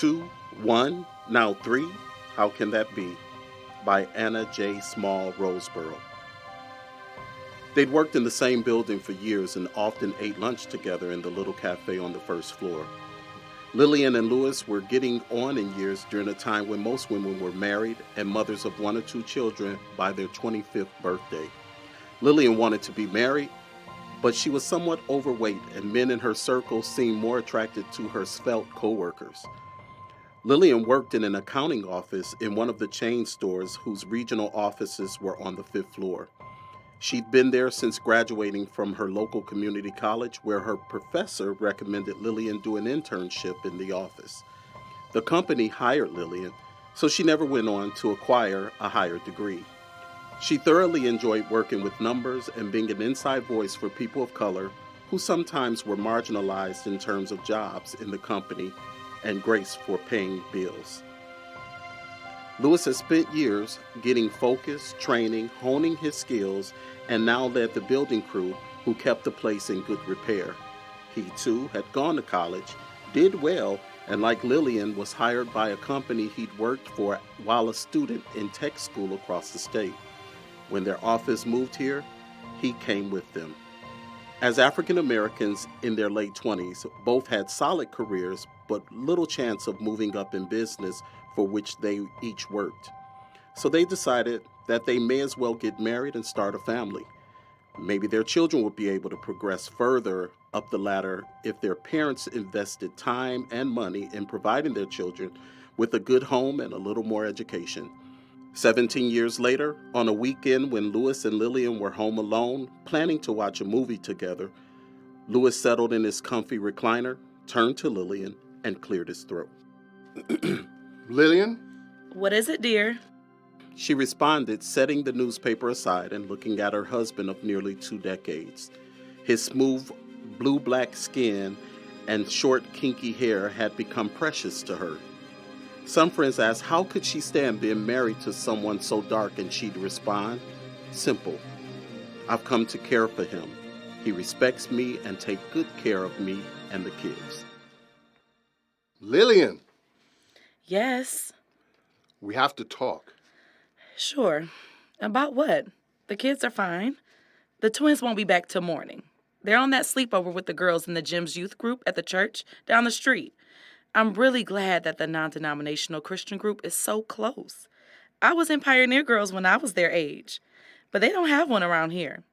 2, 1, now 3, How Can That Be? By Anna J. Small-Roseboro. They'd worked in the same building for years and often ate lunch together in the little cafe on the first floor. Lillian and Louis were getting on in years during a time when most women were married and mothers of 1 or 2 children by their 25th birthday. Lillian wanted to be married, but she was somewhat overweight and men in her circle seemed more attracted to her svelte co-workers. Lillian worked in an accounting office in one of the chain stores whose regional offices were on the 5th floor. She'd been there since graduating from her local community college, where her professor recommended Lillian do an internship in the office. The company hired Lillian, so she never went on to acquire a higher degree. She thoroughly enjoyed working with numbers and being an inside voice for people of color who sometimes were marginalized in terms of jobs in the company and grace for paying bills. Louis has spent years getting focused, training, honing his skills, and now led the building crew who kept the place in good repair. He, too, had gone to college, did well, and like Lillian, was hired by a company he'd worked for while a student in tech school across the state. When their office moved here, he came with them. As African Americans in their late 20s, both had solid careers but little chance of moving up in business for which they each worked. So they decided that they may as well get married and start a family. Maybe their children would be able to progress further up the ladder if their parents invested time and money in providing their children with a good home and a little more education. 17 years later, on a weekend when Louis and Lillian were home alone, planning to watch a movie together, Louis settled in his comfy recliner, turned to Lillian, and cleared his throat. Lillian? What is it, dear? She responded, setting the newspaper aside and looking at her husband of nearly 2 decades. His smooth, blue-black skin and short, kinky hair had become precious to her. Some friends asked how could she stand being married to someone so dark, and she'd respond, simple. I've come to care for him. He respects me and takes good care of me and the kids. Lillian! Yes. We have to talk. Sure. About what? The kids are fine. The twins won't be back till morning. They're on that sleepover with the girls in the gym's youth group at the church down the street. I'm really glad that the non-denominational Christian group is so close. I was in Pioneer Girls when I was their age, but they don't have one around here.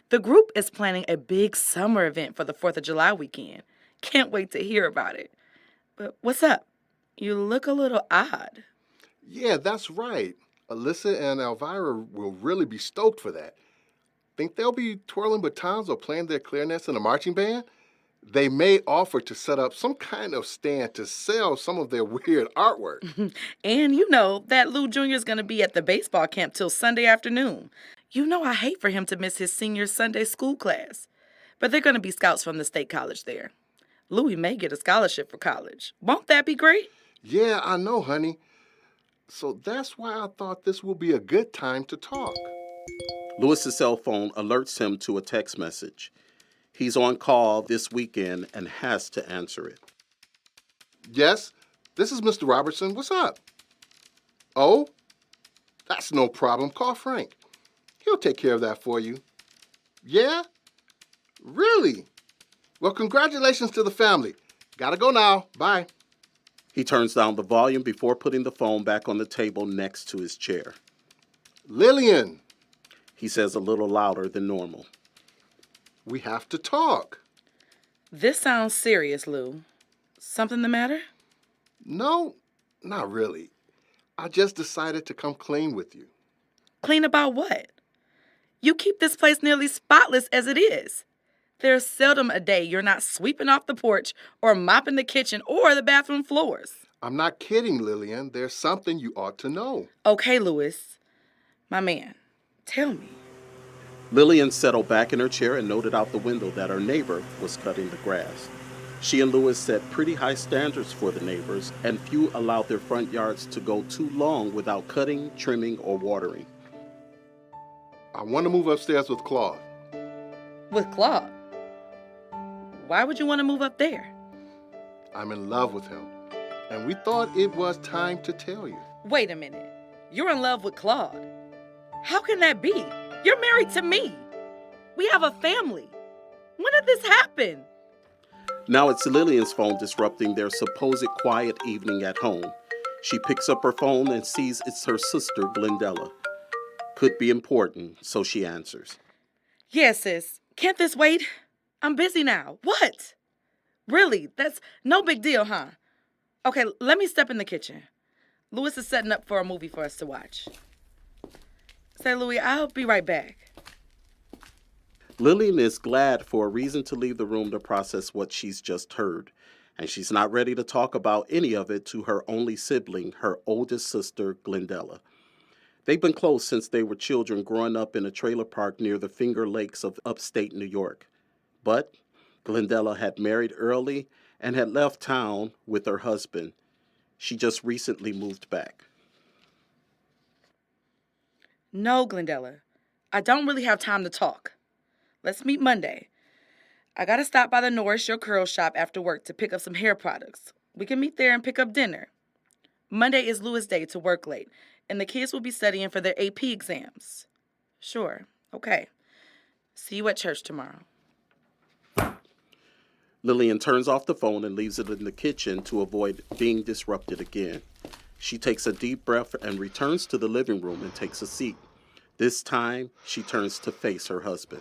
The group is planning a big summer event for the 4th of July weekend. Can't wait to hear about it. But what's up? You look a little odd. Yeah, that's right. Alyssa and Elvira will really be stoked for that. Think they'll be twirling batons or playing their clarinets in a marching band? They may offer to set up some kind of stand to sell some of their weird artwork. And you know that Lou Jr. is going to be at the baseball camp till Sunday afternoon. You know I hate for him to miss his senior Sunday school class. But they're going to be scouts from the state college there. Louis may get a scholarship for college. Won't that be great? Yeah, I know, honey. So that's why I thought this will be a good time to talk. Louis's cell phone alerts him to a text message. He's on call this weekend and has to answer it. Yes, this is Mr. Robertson. What's up? Oh, that's no problem. Call Frank. He'll take care of that for you. Yeah? Really? Well, congratulations to the family. Gotta go now. Bye. He turns down the volume before putting the phone back on the table next to his chair. Lillian, He says a little louder than normal. we have to talk. This sounds serious, Lou. Something the matter? No, not really. I just decided to come clean with you. Clean about what? You keep this place nearly spotless as it is. There's seldom a day you're not sweeping off the porch or mopping the kitchen or the bathroom floors. I'm not kidding, Lillian. There's something you ought to know. Okay, Louis. My man, tell me. Lillian settled back in her chair and noted out the window that her neighbor was cutting the grass. She and Louis set pretty high standards for the neighbors, and few allowed their front yards to go too long without cutting, trimming, or watering. I want to move upstairs with Claude. With Claude? Why would you want to move up there? I'm in love with him. and we thought it was time to tell you. Wait a minute. You're in love with Claude. How can that be? You're married to me. We have a family. When did this happen? Now it's Lillian's phone disrupting their supposed quiet evening at home. She picks up her phone and sees it's her sister, Glendella. Could be important, so she answers. Yes, sis. Can't this wait? I'm busy now. What? Really? That's no big deal, huh? Okay, let me step in the kitchen. Louis is setting up for a movie for us to watch. Say, Louis, I'll be right back. Lillian is glad for a reason to leave the room to process what she's just heard, and she's not ready to talk about any of it to her only sibling, her oldest sister, Glendella. They've been close since they were children growing up in a trailer park near the Finger Lakes of upstate New York. But Glendella had married early and had left town with her husband. She just recently moved back. No, Glendella. I don't really have time to talk. Let's meet Monday. I gotta stop by the Nourish Your Curls shop after work to pick up some hair products. We can meet there and pick up dinner. Monday is Louis' day to work late, and the kids will be studying for their AP exams. Sure, okay. See you at church tomorrow. Lillian turns off the phone and leaves it in the kitchen to avoid being disrupted again. She takes a deep breath and returns to the living room and takes a seat. This time, she turns to face her husband.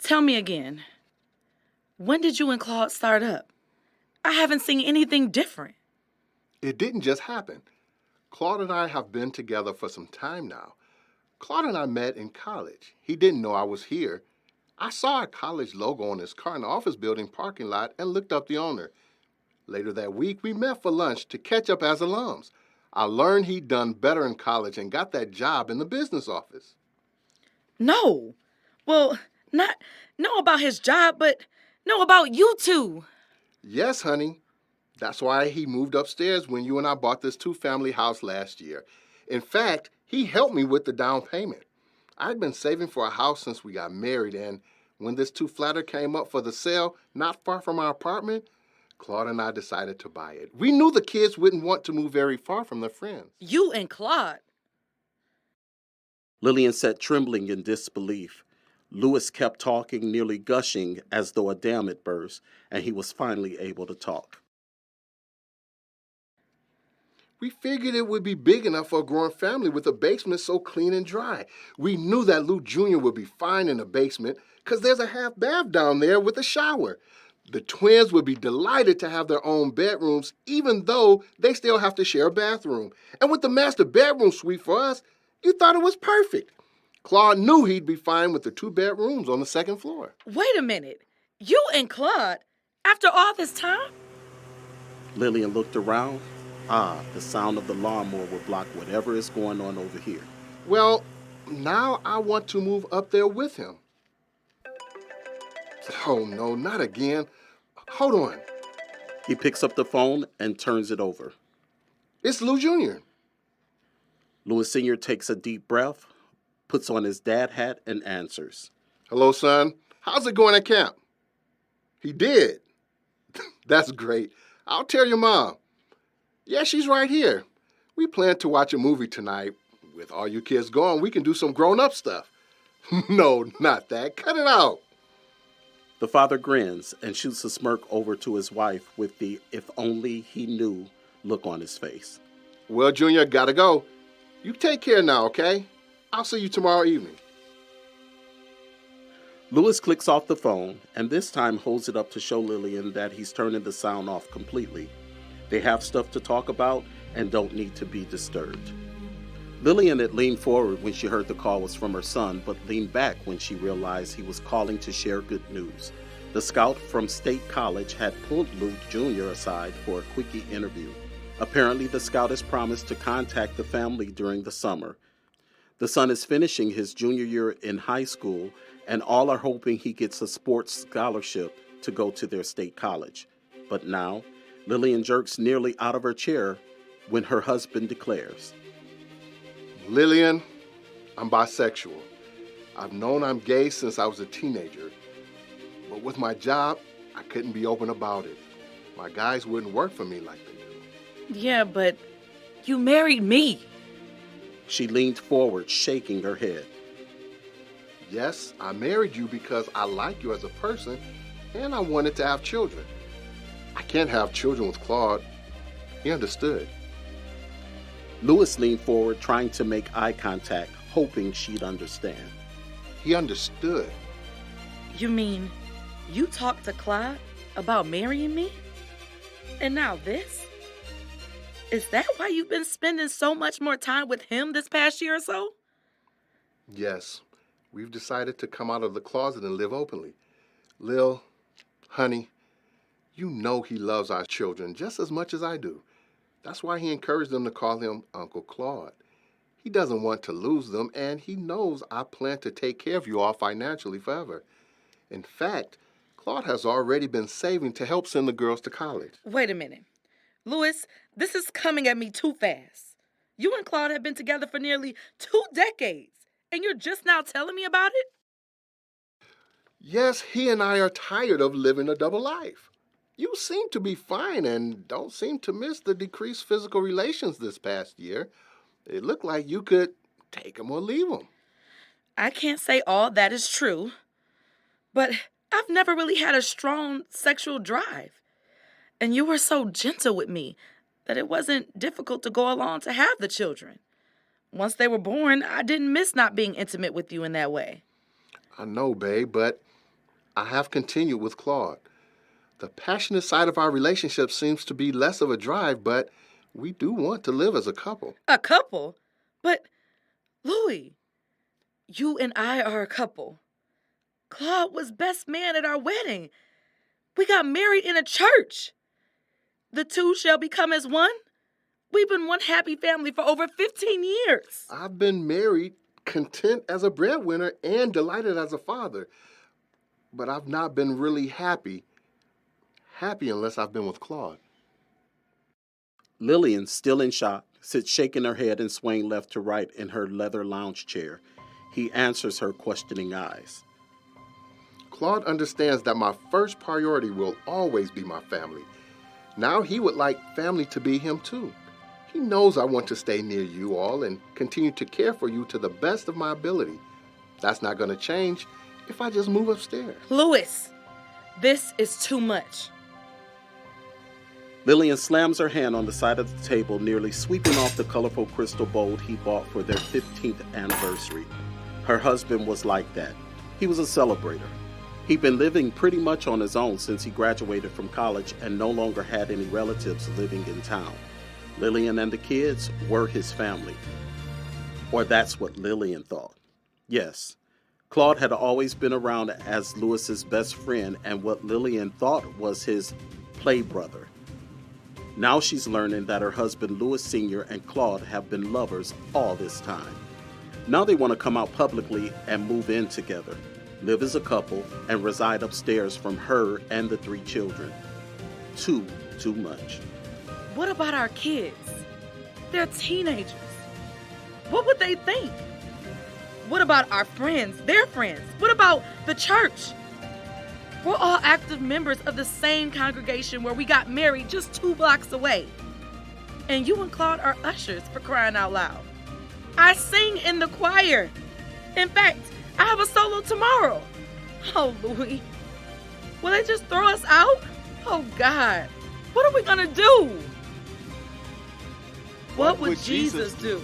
Tell me again, when did you and Claude start up? I haven't seen anything different. It didn't just happen. Claude and I have been together for some time now. Claude and I met in college. He didn't know I was here. I saw a college logo on his car in the office building parking lot and looked up the owner. Later that week, we met for lunch to catch up as alums. I learned he'd done better in college and got that job in the business office. No. Well, not know about his job, but know about you two. Yes, honey. That's why he moved upstairs when you and I bought this two-family house last year. In fact, he helped me with the down payment. I'd been saving for a house since we got married, and when this two-flatter came up for the sale, not far from our apartment, Claude and I decided to buy it. We knew the kids wouldn't want to move very far from their friends. You and Claude. Lillian sat trembling in disbelief. Louis kept talking, nearly gushing as though a dam had burst, and he was finally able to talk. We figured it would be big enough for a growing family with a basement so clean and dry. We knew that Lou Jr. would be fine in the basement because there's a half bath down there with a shower. The twins would be delighted to have their own bedrooms, even though they still have to share a bathroom. And with the master bedroom suite for us, you thought it was perfect. Claude knew he'd be fine with the 2 bedrooms on the second floor. Wait a minute. You and Claude? After all this time? Lillian looked around. The sound of the lawnmower would block whatever is going on over here. Well, now I want to move up there with him. Oh, no, not again. Hold on. He picks up the phone and turns it over. It's Lou Jr. Louis Sr. takes a deep breath, puts on his dad hat, and answers. Hello, son. How's it going at camp? He did. That's great. I'll tell your mom. Yeah, she's right here. We plan to watch a movie tonight. With all you kids gone, we can do some grown-up stuff. No, not that. Cut it out. The father grins and shoots a smirk over to his wife with the "if only he knew" look on his face. Well, Junior, gotta go. You take care now, okay? I'll see you tomorrow evening. Louis clicks off the phone and this time holds it up to show Lillian that he's turning the sound off completely. They have stuff to talk about and don't need to be disturbed. Lillian had leaned forward when she heard the call was from her son, but leaned back when she realized he was calling to share good news. The scout from State College had pulled Lou Jr. aside for a quickie interview. Apparently, the scout has promised to contact the family during the summer. The son is finishing his junior year in high school, and all are hoping he gets a sports scholarship to go to their state college. But now, Lillian jerks nearly out of her chair when her husband declares, Lillian, I'm bisexual. I've known I'm gay since I was a teenager. But with my job, I couldn't be open about it. My guys wouldn't work for me like they do. Yeah, but you married me. She leaned forward, shaking her head. Yes, I married you because I like you as a person and I wanted to have children. I can't have children with Claude. He understood. Louis leaned forward, trying to make eye contact, hoping she'd understand. He understood. You mean you talked to Claude about marrying me? And now this? Is that why you've been spending so much more time with him this past year or so? Yes, we've decided to come out of the closet and live openly. Lil, honey, you know he loves our children just as much as I do. That's why he encouraged them to call him Uncle Claude. He doesn't want to lose them, and he knows I plan to take care of you all financially forever. In fact, Claude has already been saving to help send the girls to college. Wait a minute. Louis, this is coming at me too fast. You and Claude have been together for nearly 2 decades, and you're just now telling me about it? Yes, he and I are tired of living a double life. You seem to be fine and don't seem to miss the decreased physical relations this past year. It looked like you could take him or leave him. I can't say all that is true, but I've never really had a strong sexual drive. And you were so gentle with me that it wasn't difficult to go along to have the children. Once they were born, I didn't miss not being intimate with you in that way. I know, babe, but I have continued with Claude. The passionate side of our relationship seems to be less of a drive, but we do want to live as a couple. A couple? But, Louis, you and I are a couple. Claude was best man at our wedding. We got married in a church. The two shall become as one. We've been one happy family for over 15 years. I've been married, content as a breadwinner, and delighted as a father. But I've not been really happy unless I've been with Claude. Lillian, still in shock, sits shaking her head and swaying left to right in her leather lounge chair. He answers her questioning eyes. Claude understands that my first priority will always be my family. Now he would like family to be him too. He knows I want to stay near you all and continue to care for you to the best of my ability. That's not going to change if I just move upstairs. Louis, this is too much. Lillian slams her hand on the side of the table, nearly sweeping off the colorful crystal bowl he bought for their 15th anniversary. Her husband was like that. He was a celebrator. He'd been living pretty much on his own since he graduated from college and no longer had any relatives living in town. Lillian and the kids were his family. Or that's what Lillian thought. Yes, Claude had always been around as Louis's best friend and what Lillian thought was his play brother. Now she's learning that her husband Louis Sr. and Claude have been lovers all this time. Now they want to come out publicly and move in together, live as a couple, and reside upstairs from her and the 3 children. Too much. What about our kids? They're teenagers. What would they think? What about our friends, their friends? What about the church? We're all active members of the same congregation where we got married just 2 blocks away. And you and Claude are ushers, for crying out loud. I sing in the choir. In fact, I have a solo tomorrow. Oh, Louis. Will they just throw us out? Oh, God. What are we going to do? What would Jesus do?